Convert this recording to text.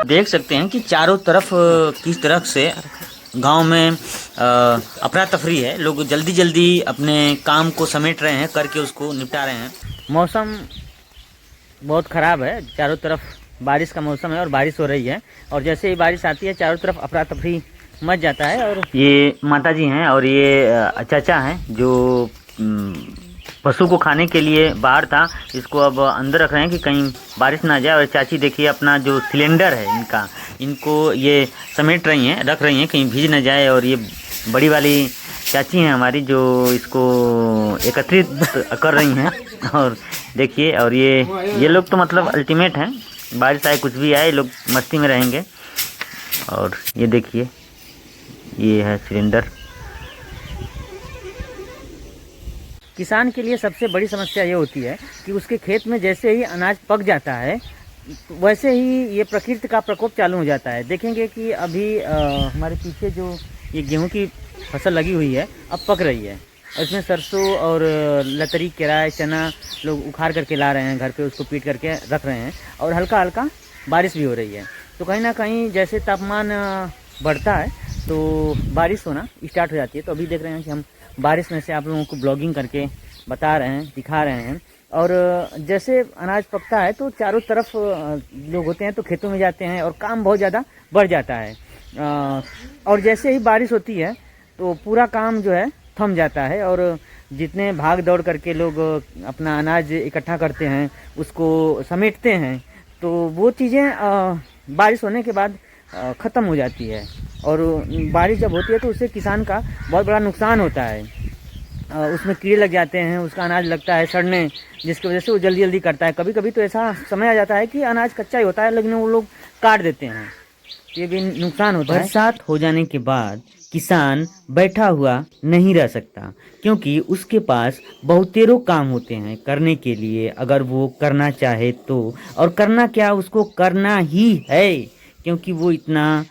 देख सकते हैं कि चारों तरफ किस तरह से गांव में अफरा तफरी है। लोग जल्दी जल्दी अपने काम को समेट रहे हैं, करके उसको निपटा रहे हैं। मौसम बहुत ख़राब है, चारों तरफ बारिश का मौसम है और बारिश हो रही है। और जैसे ही बारिश आती है चारों तरफ अफरा तफरी मच जाता है। और ये माता जी हैं और ये चाचा हैं जो पशु को खाने के लिए बाहर था, इसको अब अंदर रख रहे हैं कि कहीं बारिश ना जाए। और चाची देखिए अपना जो सिलेंडर है इनका, इनको ये समेट रही हैं, रख रही हैं कहीं भीज ना जाए। और ये बड़ी वाली चाची हैं हमारी जो इसको एकत्रित कर रही हैं। और देखिए, और ये लोग तो मतलब अल्टीमेट हैं, बारिश आए कुछ भी आए लोग मस्ती में रहेंगे। और ये देखिए, ये है सिलेंडर। किसान के लिए सबसे बड़ी समस्या ये होती है कि उसके खेत में जैसे ही अनाज पक जाता है वैसे ही ये प्रकृति का प्रकोप चालू हो जाता है। देखेंगे कि अभी हमारे पीछे जो ये गेहूं की फसल लगी हुई है अब पक रही है, और इसमें सरसों और लतरी, केराय, चना लोग उखाड़ करके ला रहे हैं घर पे, उसको पीट करके रख रहे हैं। और हल्का हल्का बारिश भी हो रही है। तो कहीं ना कहीं जैसे तापमान बढ़ता है तो बारिश होना स्टार्ट हो जाती है। तो अभी देख रहे हैं कि हम बारिश में से आप लोगों को ब्लॉगिंग करके बता रहे हैं, दिखा रहे हैं। और जैसे अनाज पकता है तो चारों तरफ लोग होते हैं तो खेतों में जाते हैं और काम बहुत ज़्यादा बढ़ जाता है। और जैसे ही बारिश होती है तो पूरा काम जो है थम जाता है। और जितने भाग दौड़ करके लोग अपना अनाज इकट्ठा करते हैं, उसको समेटते हैं, तो वो चीज़ें बारिश होने के बाद ख़त्म हो जाती है। और बारिश जब होती है तो उससे किसान का बहुत बड़ा नुकसान होता है। उसमें कीड़े लग जाते हैं, उसका अनाज लगता है सड़ने, जिसकी वजह से वो जल्दी जल्दी करता है। कभी कभी तो ऐसा समय आ जाता है कि अनाज कच्चा ही होता है लेकिन वो लोग काट देते हैं, ये भी नुकसान होता है। बरसात हो जाने के बाद किसान बैठा हुआ नहीं रह सकता, क्योंकि उसके पास बहुतेरों काम होते हैं करने के लिए, अगर वो करना चाहे तो। और करना क्या, उसको करना ही है, क्योंकि वो इतना